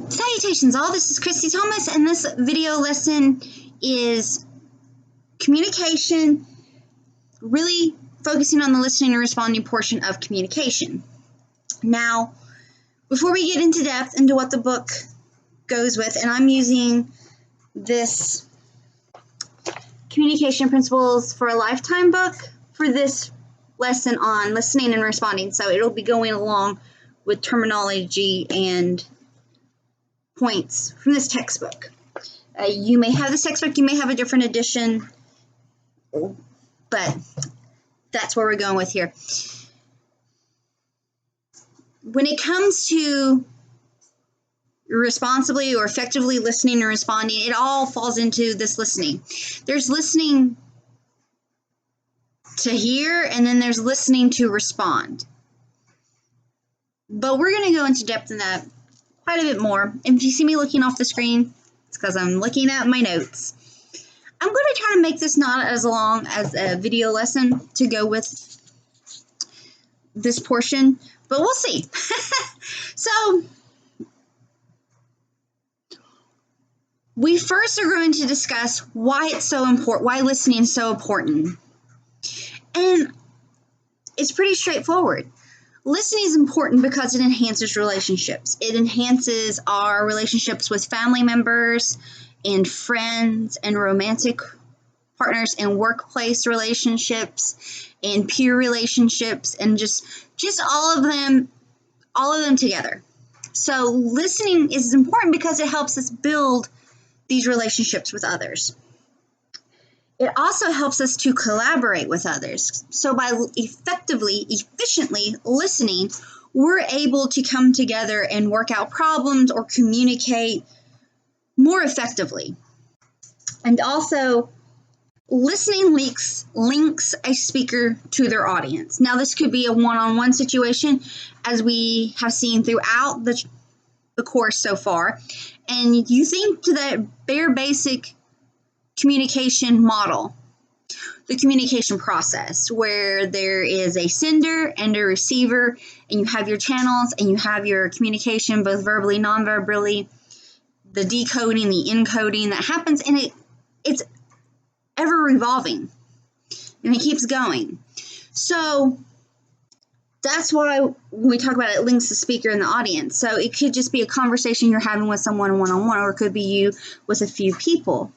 Salutations all, this is Christy Thomas, and this video lesson is communication, really focusing on the listening and responding portion of communication. Now, before we get into depth into what the book goes with, and I'm using this Communication Principles for a Lifetime book for this lesson on listening and responding, so it'll be going along with terminology and points from this textbook. You may have this textbook, you may have a different edition, but that's where we're going with here. When it comes to responsibly or effectively listening and responding, it all falls into this listening. There's listening to hear, and then there's listening to respond. But we're going to go into depth in that quite a bit more. If you see me looking off the screen, it's because I'm looking at my notes. I'm going to try to make this not as long as a video lesson to go with this portion, but we'll see. So, we first are going to discuss why it's so important, why listening is so important. And it's pretty straightforward. Listening is important because it enhances relationships. It enhances our relationships with family members and friends and romantic partners and workplace relationships and peer relationships and just all of them together. So listening is important because it helps us build these relationships with others. It also helps us to collaborate with others. So by efficiently listening, we're able to come together and work out problems or communicate more effectively. And also, listening links a speaker to their audience. Now, this could be a one-on-one situation, as we have seen throughout the course so far. And you think to that bare basic communication model, the communication process, where there is a sender and a receiver, and you have your channels and you have your communication both verbally, non-verbally, the decoding, the encoding that happens, and it's ever revolving and it keeps going. So that's why when we talk about it links the speaker and the audience. So it could just be a conversation you're having with someone one-on-one, or it could be you with a few people.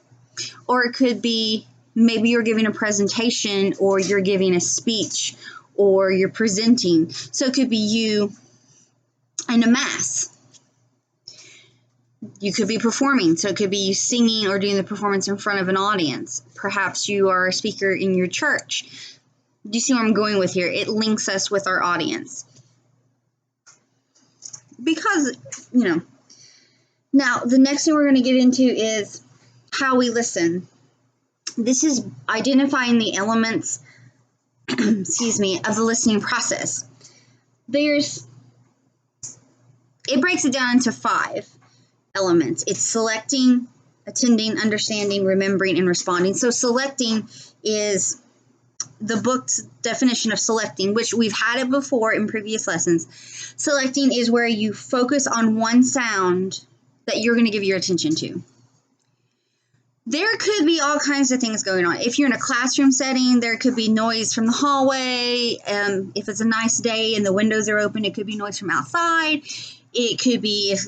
Or it could be maybe you're giving a presentation, or you're giving a speech, or you're presenting. So it could be you in a mass. You could be performing. So it could be you singing or doing the performance in front of an audience. Perhaps you are a speaker in your church. Do you see where I'm going with here? It links us with our audience. Because, Now, the next thing we're going to get into is how we listen. This is identifying the elements, of the listening process. It breaks it down into 5 elements. It's selecting, attending, understanding, remembering, and responding. So selecting is the book's definition of selecting, which we've had it before in previous lessons. Selecting is where you focus on one sound that you're going to give your attention to. There could be all kinds of things going on. If you're in a classroom setting, there could be noise from the hallway. If it's a nice day and the windows are open, it could be noise from outside. It could be if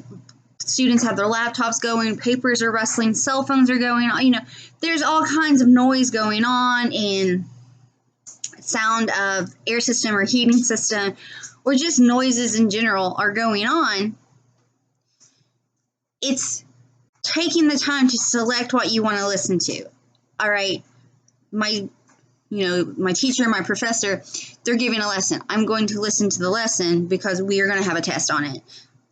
students have their laptops going, papers are rustling, cell phones are going on. There's all kinds of noise going on, and sound of air system or heating system, or just noises in general are going on. It's taking the time to select what you want to listen to. All right, my teacher, my professor, they're giving a lesson. I'm going to listen to the lesson because we are going to have a test on it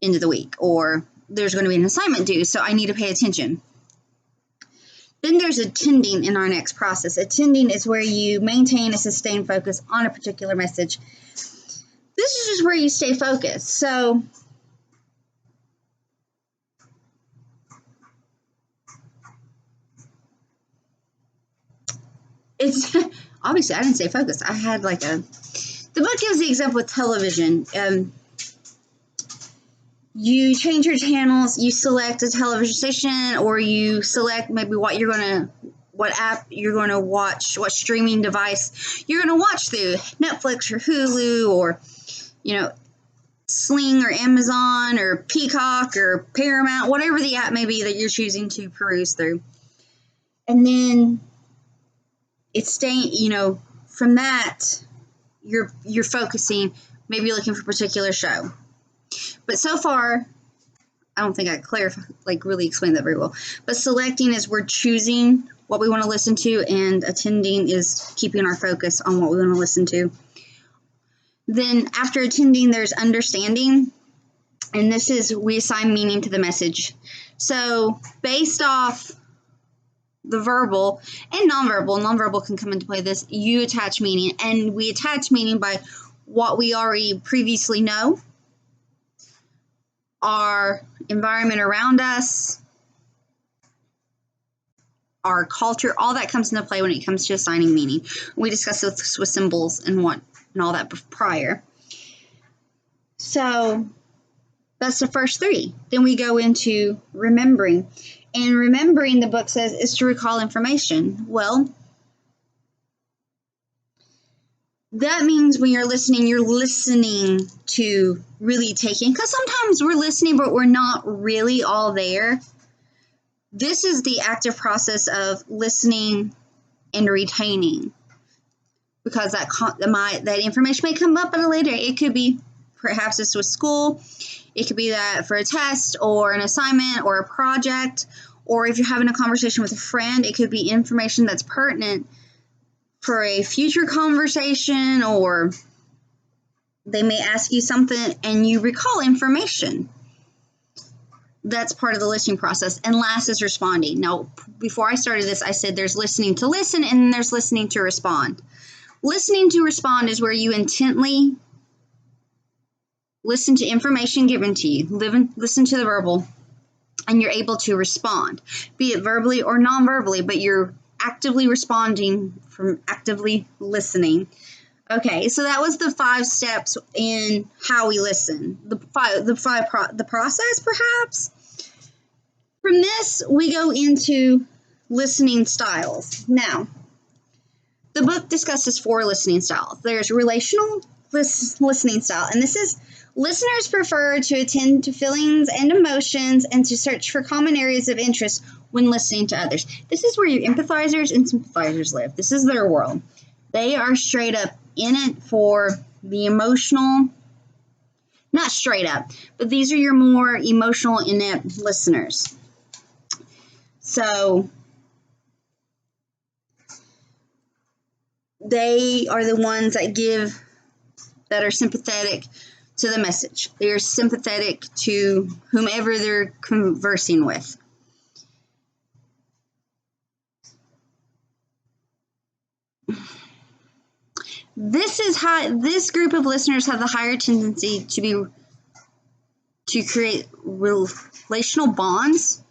end of the week, or there's going to be an assignment due, so I need to pay attention. Then there's attending in our next process. Attending is where you maintain a sustained focus on a particular message. This is just where you stay focused. So it's obviously I didn't say focus. I had the book gives the example with television. You change your channels, you select a television station, or you select maybe what app you're going to watch, what streaming device you're going to watch through, Netflix or Hulu or, Sling or Amazon or Peacock or Paramount, whatever the app may be that you're choosing to peruse through. And then it's staying, from that, you're focusing, maybe looking for a particular show. But so far, I don't think I really explained that very well. But selecting is we're choosing what we want to listen to, and attending is keeping our focus on what we want to listen to. Then after attending, there's understanding, and this is we assign meaning to the message. So based off the verbal and nonverbal can come into play this, you attach meaning, and we attach meaning by what we already previously know, our environment around us, our culture, all that comes into play when it comes to assigning meaning. We discussed this with symbols and all that prior. So that's the first three. Then we go into remembering. And remembering, the book says, is to recall information. Well, that means when you're listening to really taking, because sometimes we're listening, but we're not really all there. This is the active process of listening and retaining, because that information may come up at a later. It could be, perhaps this was school. It could be that for a test or an assignment or a project, or if you're having a conversation with a friend, it could be information that's pertinent for a future conversation, or they may ask you something and you recall information. That's part of the listening process. And last is responding. Now, before I started this, I said there's listening to listen and there's listening to respond. Listening to respond is where you intently listen to information given to you, listen to the verbal, and you're able to respond, be it verbally or non-verbally, but you're actively responding from actively listening. Okay, so that was the 5 steps in how we listen. The process, perhaps. From this, we go into listening styles. Now, the book discusses 4 listening styles. There's relational listening style, and this is listeners prefer to attend to feelings and emotions and to search for common areas of interest when listening to others. This is where your empathizers and sympathizers live. This is their world. They are straight up in it for the emotional, not straight up, but these are your more emotional, inept listeners. So they are the ones that are sympathetic to the message. They are sympathetic to whomever they're conversing with. This group of listeners have the higher tendency to create relational bonds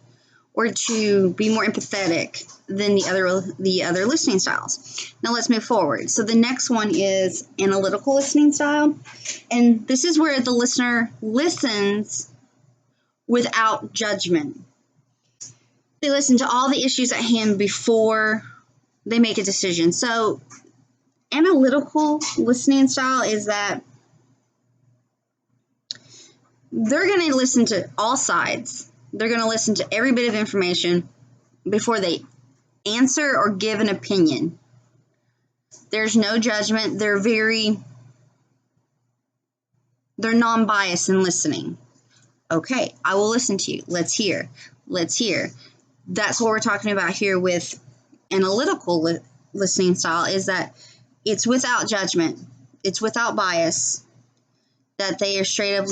or to be more empathetic than the other listening styles. Now let's move forward. So the next one is analytical listening style, and this is where the listener listens without judgment. They listen to all the issues at hand before they make a decision. So analytical listening style is that they're going to listen to all sides. They're going to listen to every bit of information before they answer or give an opinion. There's no judgment. They're non-biased in listening. Okay, I will listen to you. Let's hear. That's what we're talking about here with analytical listening style, is that it's without judgment. It's without bias. That they are straight up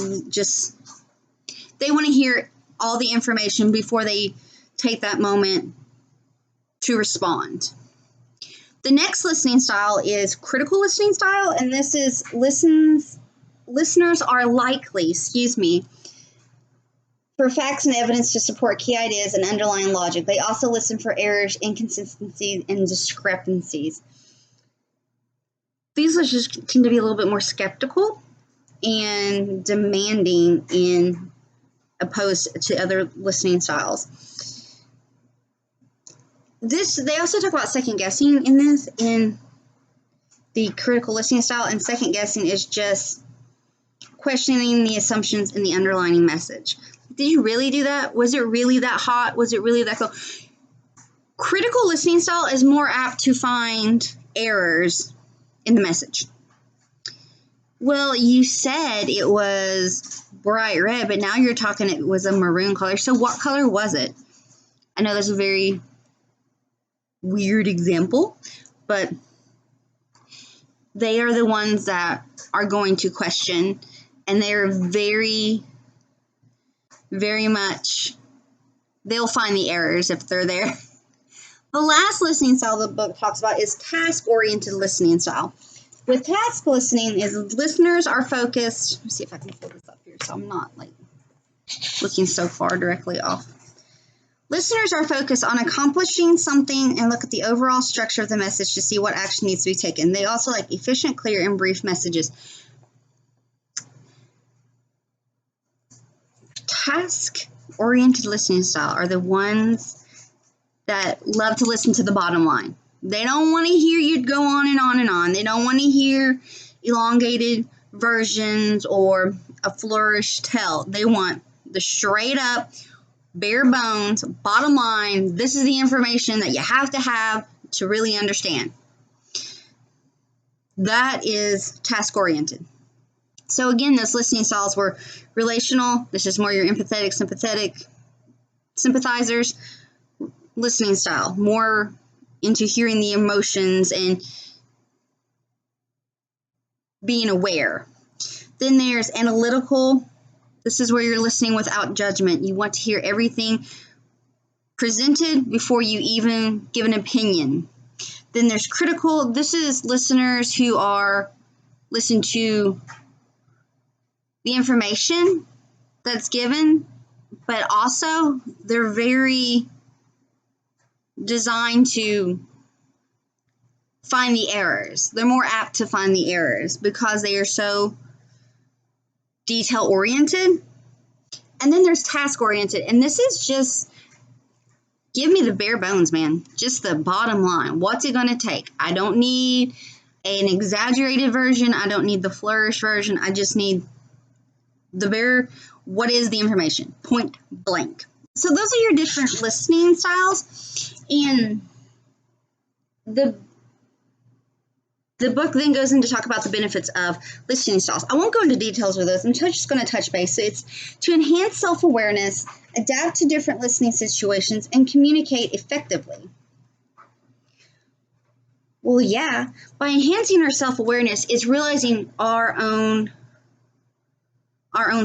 they want to hear all the information before they take that moment to respond. The next listening style is critical listening style, and this is listeners are likely, for facts and evidence to support key ideas and underlying logic. They also listen for errors, inconsistencies, and discrepancies. These listeners tend to be a little bit more skeptical and demanding in opposed to other listening styles. They also talk about second guessing in the critical listening style, and second guessing is just questioning the assumptions in the underlying message. Did you really do that? Was it really that hot? Was it really that cold? Critical listening style is more apt to find errors in the message. Well, you said it was bright red, but now you're talking it was a maroon color. So what color was it? I know that's a very weird example, but they are the ones that are going to question, and they're very, very much, they'll find the errors if they're there. The last listening style the book talks about is task-oriented listening style. With task listening, is listeners are focused. Let me see if I can pull this up here so I'm not like looking so far directly off. Listeners are focused on accomplishing something and look at the overall structure of the message to see what action needs to be taken. They also like efficient, clear, and brief messages. Task-oriented listening style are the ones that love to listen to the bottom line. They don't want to hear you go on and on and on. They don't want to hear elongated versions or a flourished tell. They want the straight up, bare bones, bottom line. This is the information that you have to really understand. That is task-oriented. So again, those listening styles were relational. This is more your empathetic, sympathizers. Listening style, more into hearing the emotions and being aware. Then there's analytical. This is where you're listening without judgment. You want to hear everything presented before you even give an opinion. Then there's critical. This is listeners who are listen to the information that's given, but also they're very designed to find the errors. They're more apt to find the errors because they are so detail oriented. And then there's task oriented, and this is just give me the bare bones, man. Just the bottom line. What's it going to take? I don't need an exaggerated version. I don't need the flourished version. I just need the bare, what is the information? Point blank. So those are your different listening styles. And the book then goes into talk about the benefits of listening styles. I won't go into details with those. I'm just going to touch base. So it's to enhance self-awareness, adapt to different listening situations, and communicate effectively. Well, yeah, by enhancing our self-awareness, it's realizing our own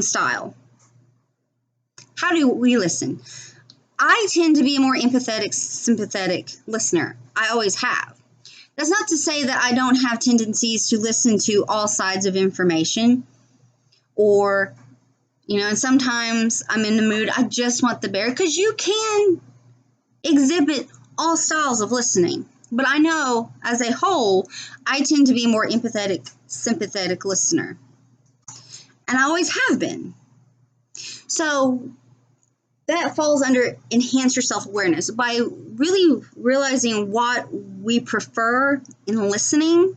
style. How do we listen? I tend to be a more empathetic, sympathetic listener. I always have. That's not to say that I don't have tendencies to listen to all sides of information, or, and sometimes I'm in the mood, I just want the bare, because you can exhibit all styles of listening. But I know, as a whole, I tend to be a more empathetic, sympathetic listener. And I always have been. So that falls under enhance your self-awareness. By really realizing what we prefer in listening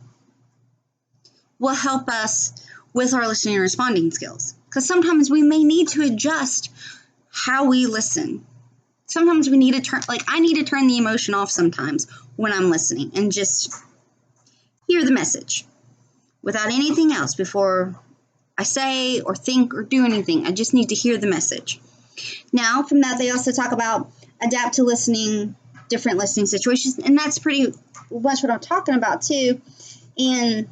will help us with our listening and responding skills. Because sometimes we may need to adjust how we listen. Sometimes we need to I need to turn the emotion off sometimes when I'm listening and just hear the message without anything else before I say or think or do anything. I just need to hear the message. Now, from that, they also talk about adapt to listening, different listening situations, and that's pretty much what I'm talking about too. And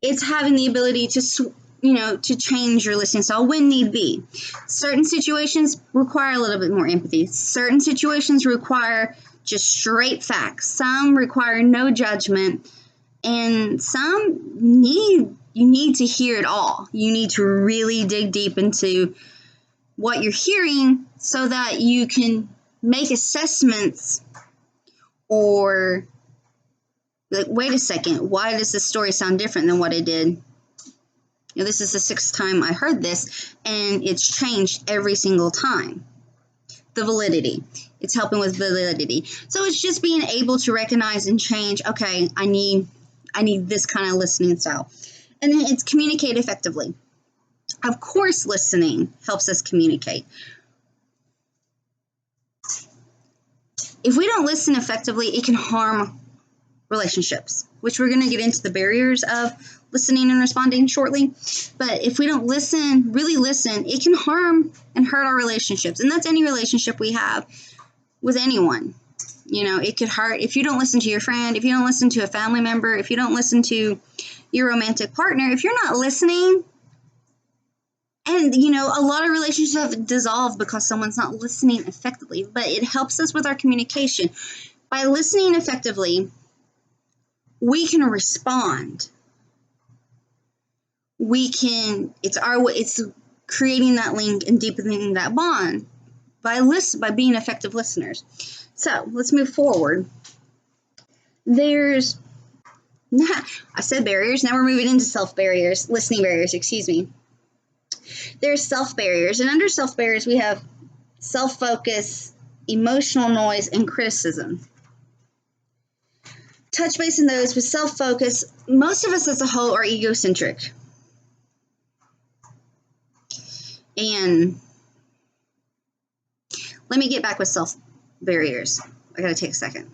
it's having the ability to change your listening style when need be. Certain situations require a little bit more empathy. Certain situations require just straight facts. Some require no judgment, and some you need to hear it all. You need to really dig deep into what you're hearing so that you can make assessments or like, wait a second, why does this story sound different than what it did This is the 6th time I heard this, and it's changed every single time. The validity. It's helping with validity. So it's just being able to recognize and change, okay, I need this kind of listening style. And then it's communicate effectively. Of course, listening helps us communicate. If we don't listen effectively, it can harm relationships, which we're going to get into the barriers of listening and responding shortly. But if we don't listen, really listen, it can harm and hurt our relationships. And that's any relationship we have with anyone. It could hurt if you don't listen to your friend, if you don't listen to a family member, if you don't listen to your romantic partner, if you're not listening. And, a lot of relationships have dissolved because someone's not listening effectively. But it helps us with our communication. By listening effectively, we can respond. It's creating that link and deepening that bond by being effective listeners. So let's move forward. I said barriers. Now we're moving into listening barriers, excuse me. There's self-barriers, and under self-barriers we have self-focus, emotional noise, and criticism. Touch base in those. With self-focus, most of us as a whole are egocentric. And let me get back with self-barriers. I gotta take a second.